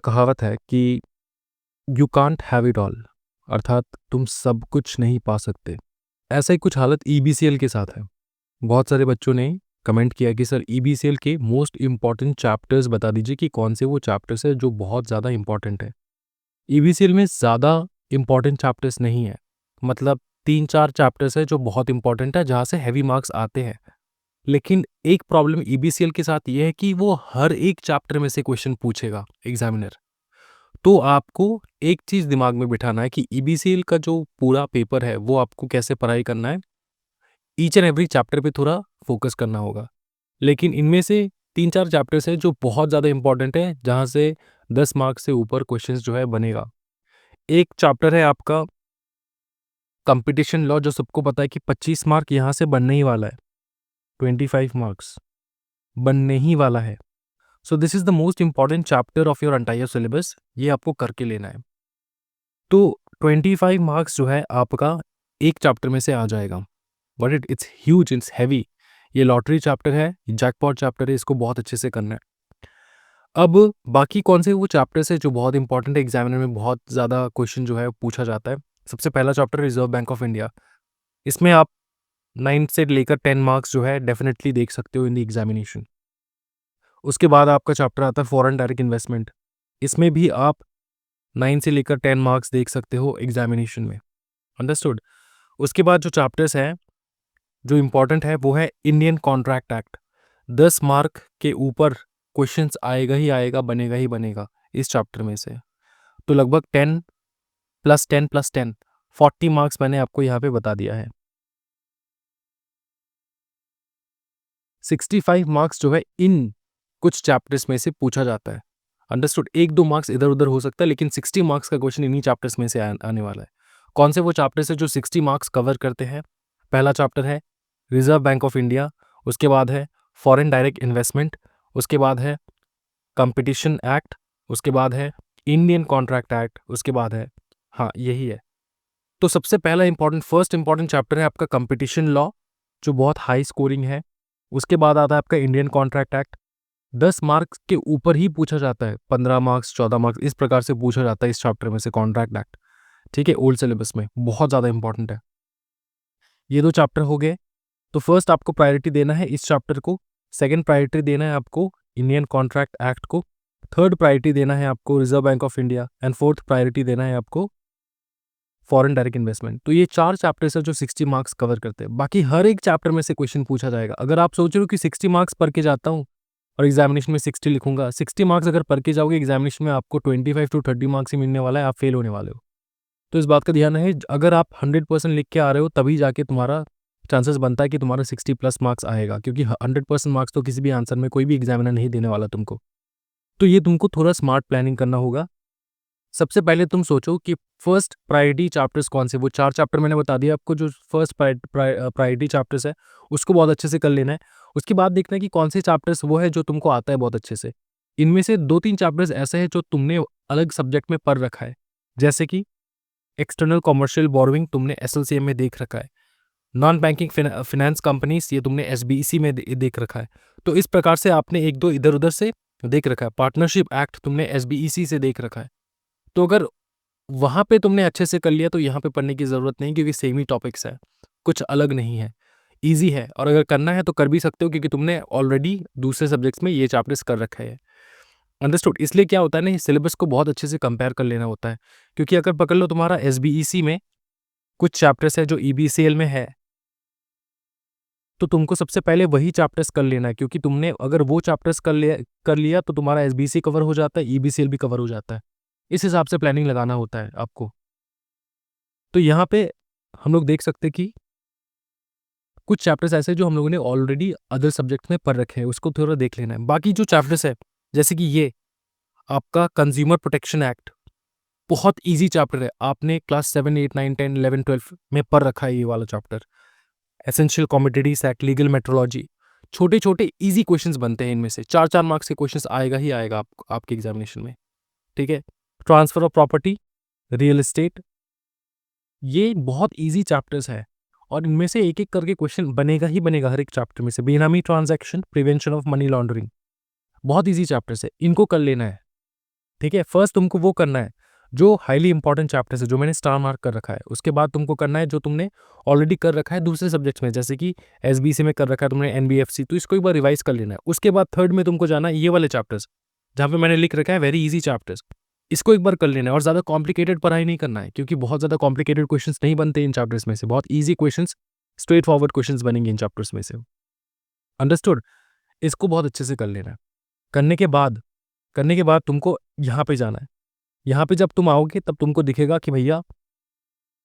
कहावत है कि you can't have it all, अर्थात तुम सब कुछ नहीं पा सकते। ऐसा ही कुछ हालत ईबीसीएल के साथ है। बहुत सारे बच्चों ने कमेंट किया कि सर ईबीसीएल के मोस्ट इम्पॉर्टेंट चैप्टर्स बता दीजिए कि कौन से वो चैप्टर्स है जो बहुत ज़्यादा इंपॉर्टेंट है। ईबीसीएल में ज़्यादा इंपॉर्टेंट चैप्टर्स नहीं है, मतलब 3-4 चैप्टर्स है जो बहुत इंपॉर्टेंट है जहाँ से हैवी मार्क्स आते हैं। लेकिन एक प्रॉब्लम ईबीसीएल के साथ ये है कि वो हर एक चैप्टर में से क्वेश्चन पूछेगा एग्जामिनर। तो आपको एक चीज़ दिमाग में बिठाना है कि ईबीसीएल का जो पूरा पेपर है वो आपको कैसे पढ़ाई करना है। ईच एंड एवरी चैप्टर पे थोड़ा फोकस करना होगा। लेकिन इनमें से 3-4 चैप्टर्स हैं जो बहुत ज़्यादा इंपॉर्टेंट है, जहाँ से 10 मार्क्स से ऊपर क्वेश्चंस जो है बनेगा। एक चैप्टर है आपका कंपटीशन लॉ, जो सबको पता है कि 25 मार्क यहाँ से बनने ही वाला है। 25 मार्क्स बनने ही वाला है। So this is the most important chapter of your entire syllabus. ये आपको करके लेना है। तो 25 मार्क्स जो है आपका एक चैप्टर में से आ जाएगा, but it's huge, it's heavy. ये लॉटरी चैप्टर है, जैकपॉट चैप्टर है, इसको बहुत अच्छे से करना है। अब बाकी कौन से वो चैप्टर्स है जो बहुत इंपॉर्टेंट है, एग्जामिनर में बहुत ज़्यादा क्वेश्चन जो है पूछा जाता है। सबसे पहला chapter reserve bank of India. इसमें आप 9 से लेकर 10 मार्क्स जो है डेफिनेटली देख सकते हो इन द एग्जामिनेशन। उसके बाद आपका चैप्टर आता है फॉरेन डायरेक्ट इन्वेस्टमेंट। इसमें भी आप 9 से लेकर 10 मार्क्स देख सकते हो एग्जामिनेशन में। अंडरस्टूड। उसके बाद जो चैप्टर्स हैं जो इम्पोर्टेंट है वो है इंडियन कॉन्ट्रैक्ट एक्ट। 10 मार्क के ऊपर क्वेश्चंस आएगा ही आएगा, बनेगा ही बनेगा इस चैप्टर में से। तो लगभग 10 प्लस 10 प्लस 10 40 मार्क्स मैंने आपको यहाँ पे बता दिया है। 65 मार्क्स जो है इन कुछ चैप्टर्स में से पूछा जाता है। अंडरस्टूड। 1-2 मार्क्स इधर उधर हो सकता है, लेकिन 60 मार्क्स का क्वेश्चन इन्हीं चैप्टर्स में से आने वाला है। कौन से वो चैप्टर्स है जो 60 मार्क्स कवर करते हैं? पहला चैप्टर है रिजर्व बैंक ऑफ इंडिया, उसके बाद है फॉरेन डायरेक्ट इन्वेस्टमेंट, उसके बाद है कंपटीशन एक्ट, उसके बाद है इंडियन कॉन्ट्रैक्ट एक्ट, उसके बाद है, हाँ यही है। तो सबसे पहला फर्स्ट इंपॉर्टेंट चैप्टर है आपका कंपटीशन लॉ, जो बहुत हाई स्कोरिंग है। उसके बाद आता है आपका इंडियन कॉन्ट्रैक्ट एक्ट। 10 मार्क्स के ऊपर ही पूछा जाता है, 15 मार्क्स 14 मार्क्स इस प्रकार से पूछा जाता है इस चैप्टर में से कॉन्ट्रैक्ट एक्ट। ठीक है, ओल्ड सिलेबस में बहुत ज़्यादा इंपॉर्टेंट है। ये 2 चैप्टर हो गए। तो फर्स्ट आपको प्रायोरिटी देना है इस चैप्टर को, सेकंड प्रायोरिटी देना है आपको इंडियन कॉन्ट्रैक्ट एक्ट को, थर्ड प्रायोरिटी देना है आपको reserve bank of India, and fourth priority देना है आपको फॉरेन डायरेक्ट इन्वेस्टमेंट। तो ये 4 चैप्टर्स है जो 60 मार्क्स कवर करते हैं। बाकी हर एक चैप्टर में से क्वेश्चन पूछा जाएगा। अगर आप सोच रहे हो कि 60 मार्क्स पढ़ के जाता हूँ और एग्जामिनेशन में 60 लिखूंगा, 60 मार्क्स अगर पढ़ के जाओगे एग्जामिनेशन में आपको 25 टू 30 मार्क्स ही मिलने वाला है, आप फेल होने वाले हो। तो इस बात का ध्यान है, अगर आप 100% लिख के आ रहे हो तभी जाके तुम्हारा चांसेस बनता है कि तुम्हारा 60 प्लस मार्क्स आएगा, क्योंकि 100% मार्क्स तो किसी भी आंसर में कोई भी एग्जामिनर नहीं देने वाला तुमको। तो ये तुमको थोड़ा स्मार्ट प्लानिंग करना होगा। सबसे पहले तुम सोचो कि फर्स्ट प्रायोरिटी चैप्टर्स कौन से, वो 4 चैप्टर मैंने बता दिया आपको, जो फर्स्ट प्रायोरिटी चैप्टर्स है उसको बहुत अच्छे से कर लेना है। उसके बाद देखना है कि कौन से चैप्टर्स वो है जो तुमको आता है बहुत अच्छे से। इनमें से 2-3 चैप्टर्स ऐसे हैं जो तुमने अलग सब्जेक्ट में पढ़ रखा है, जैसे कि एक्सटर्नल कमर्शियल बोरोइंग तुमने एसएलसीएम में देख रखा है, नॉन बैंकिंग फाइनेंस कंपनीज ये तुमने एसबीईसी में देख रखा है। तो इस प्रकार से आपने 1-2 इधर उधर से देख रखा है। पार्टनरशिप एक्ट तुमने एसबीईसी से देख रखा है। तो अगर वहाँ पे तुमने अच्छे से कर लिया तो यहाँ पे पढ़ने की ज़रूरत नहीं, क्योंकि सेम ही टॉपिक्स है, कुछ अलग नहीं है, ईज़ी है। और अगर करना है तो कर भी सकते हो, क्योंकि तुमने ऑलरेडी दूसरे सब्जेक्ट्स में ये चैप्टर्स कर रखे हैं। अंडरस्टूड। इसलिए क्या होता है ना, सिलेबस को बहुत अच्छे से कंपेयर कर लेना होता है, क्योंकि अगर पकड़ लो तुम्हारा एसबीईसी में कुछ चैप्टर्स है जो ईबीसीएल में है, तो तुमको सबसे पहले वही चैप्टर्स कर लेना है, क्योंकि तुमने अगर वो चैप्टर्स कर लिया तो तुम्हारा एसबीसी कवर हो जाता है, ईबीसीएल भी कवर हो जाता है। इस हिसाब से प्लानिंग लगाना होता है आपको। तो यहाँ पे हम लोग देख सकते हैं कि कुछ चैप्टर्स ऐसे हैं जो हम लोगों ने ऑलरेडी अदर सब्जेक्ट में पढ़ रखे हैं, उसको थोड़ा देख लेना है। बाकी जो चैप्टर्स है, जैसे कि ये आपका कंज्यूमर प्रोटेक्शन एक्ट, बहुत ईजी चैप्टर है, आपने क्लास 7, 8, 9, 10, 11, 12 में पढ़ रखा है ये वाला chapter. Essential commodities act, legal metrology, छोटे छोटे इजी क्वेश्चंस बनते हैं इनमें से। 4-4 मार्क्स के क्वेश्चंस आएगा ही आएगा आपके एग्जामिनेशन में। ठीक है। Transfer of property, real estate, ये बहुत इजी चैप्टर्स है और इनमें से एक एक करके क्वेश्चन बनेगा ही बनेगा हर एक चैप्टर में से। बेनामी transaction, prevention of money laundering, बहुत इजी चैप्टर्स है, इनको कर लेना है। ठीक है? फर्स्ट तुमको वो करना है जो हाईली इंपॉर्टेंट चैप्टर्स है, जो मैंने स्टार मार्क कर रखा है। उसके बाद तुमको करना है जो तुमने ऑलरेडी कर रखा है दूसरे सब्जेक्ट्स में, जैसे कि एसबीसी में कर रखा है तुमने, एनबीएफसी, तो इसको एक बार रिवाइज कर लेना है। उसके बाद थर्ड में तुमको जाना है ये वाले चैप्टर्स, जहाँ पे मैंने लिख रखा है वेरी ईजी चैप्टर्स, इसको एक बार कर लेना है। और ज़्यादा कॉम्प्लिकेटेड पढ़ाई नहीं करना है, क्योंकि बहुत ज़्यादा कॉम्प्लिकेटेड क्वेश्चंस नहीं बनते इन चैप्टर्स में से, बहुत easy questions, straight forward questions बनेंगे इन चैप्टर्स में से। अंडरस्टूड? इसको बहुत अच्छे से कर लेना है। करने के बाद तुमको यहाँ पे जाना है। यहाँ पे जब तुम आओगे तब तुमको दिखेगा कि भैया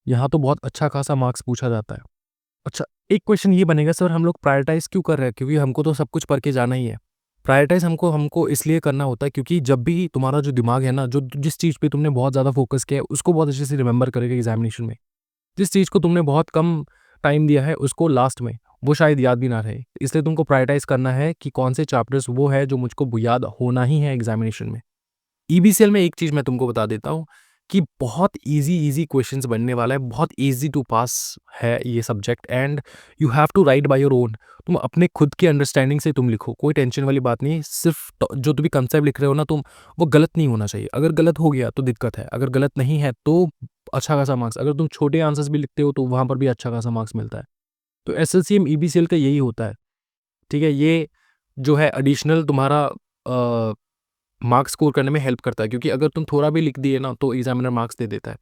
यहाँ तो बहुत अच्छा खासा मार्क्स पूछा जाता है। अच्छा, एक क्वेश्चन ये बनेगा, सर हम लोग प्रायोरिटाइज़ क्यों कर रहे हैं? क्योंकि हमको तो सब कुछ पढ़ के जाना ही है। प्रायोरिटाइज़ हमको हमको इसलिए करना होता है क्योंकि जब भी तुम्हारा जो दिमाग है ना, जो जिस चीज़ पे तुमने बहुत ज़्यादा फ़ोकस किया है, उसको बहुत अच्छे से रिमेंबर करेगा एग्ज़ामिनेशन में। जिस चीज़ को तुमने बहुत कम टाइम दिया है, उसको लास्ट में वो शायद याद भी ना रहे। इसलिए तुमको प्रायोरिटाइज़ करना है कि कौन से चैप्टर्स वो है जो मुझको याद होना ही है एग्ज़ामिनेशन में। ईबीसीएल में एक चीज़ मैं तुमको बता देता हूँ कि बहुत ईज़ी क्वेश्चंस बनने वाला है, बहुत ईज़ी टू पास है ये subject, and you have to write by your own. तुम अपने खुद की अंडरस्टैंडिंग से तुम लिखो, कोई टेंशन वाली बात नहीं है। सिर्फ जो तुम भी कंसेप्ट लिख रहे हो ना तुम, वो गलत नहीं होना चाहिए। अगर गलत हो गया तो दिक्कत है, अगर गलत नहीं है तो अच्छा खासा मार्क्स। अगर तुम छोटे आंसर्स भी लिखते हो तो वहाँ पर भी अच्छा खासा मार्क्स मिलता है। तो एसएलसीएम ईबीसीएल का यही होता है, ठीक है? ये जो है एडिशनल तुम्हारा मार्क्स स्कोर करने में हेल्प करता है, क्योंकि अगर तुम थोड़ा भी लिख दिए ना तो एग्जामिनर मार्क्स दे देता है।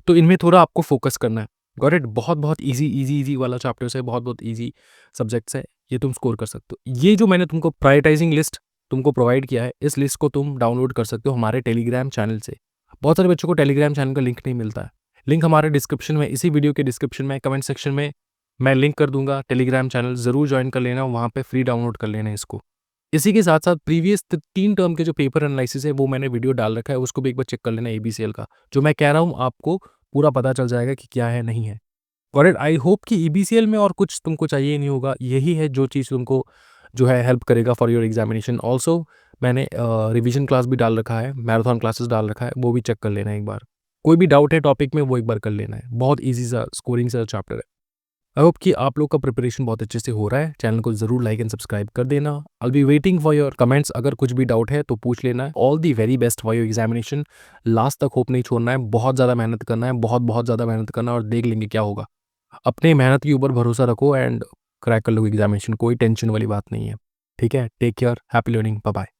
तो इनमें थोड़ा आपको फोकस करना है। Got it? बहुत इजी वाला चैप्टर्स है, बहुत इजी सब्जेक्ट्स है, ये तुम स्कोर कर सकते हो। ये जो मैंने तुमको प्रायोरिटाइजिंग लिस्ट तुमको प्रोवाइड किया है, इस लिस्ट को तुम डाउनलोड कर सकते हो हमारे टेलीग्राम चैनल से। बहुत सारे बच्चों को टेलीग्राम चैनल का लिंक नहीं मिलता है। लिंक हमारे डिस्क्रिप्शन में, इसी वीडियो के डिस्क्रिप्शन में, कमेंट सेक्शन में मैं लिंक कर दूंगा। टेलीग्राम चैनल ज़रूर ज्वाइन कर लेना, वहाँ पे फ्री डाउनलोड कर लेना इसको। इसी के साथ-साथ प्रीवियस 3 टर्म के जो पेपर एनालिसिस है वो मैंने वीडियो डाल रखा है, उसको भी एक बार चेक कर लेना एबीसीएल का। जो मैं कह रहा हूँ आपको पूरा पता चल जाएगा कि क्या है, नहीं है। Got it? आई होप कि ईबीसीएल में और कुछ तुमको चाहिए ही नहीं होगा। यही है जो चीज़ तुमको जो है हेल्प करेगा फॉर योर एग्जामिनेशन। ऑल्सो मैंने रिवीजन क्लास भी डाल रखा है, मैराथन क्लासेस डाल रखा है, वो भी चेक कर लेना एक बार। कोई भी डाउट है टॉपिक में वो एक बार कर लेना है। बहुत ईज़ी सा स्कोरिंग सा चैप्टर है। आई होप कि आप लोग का प्रिपरेशन बहुत अच्छे से हो रहा है। चैनल को ज़रूर लाइक एंड सब्सक्राइब कर देना। I be waiting for your comments. अगर कुछ भी डाउट है तो पूछ लेना। All the very best for your examination. Last तक होप नहीं छोड़ना है, बहुत ज़्यादा मेहनत करना है, बहुत ज़्यादा मेहनत करना है, और देख लेंगे क्या होगा। अपने मेहनत के ऊपर भरोसा रखो एंड क्रैक कर लो एग्जामिनेशन। कोई टेंशन वाली बात नहीं है। ठीक है? Take care, happy learning, bye bye.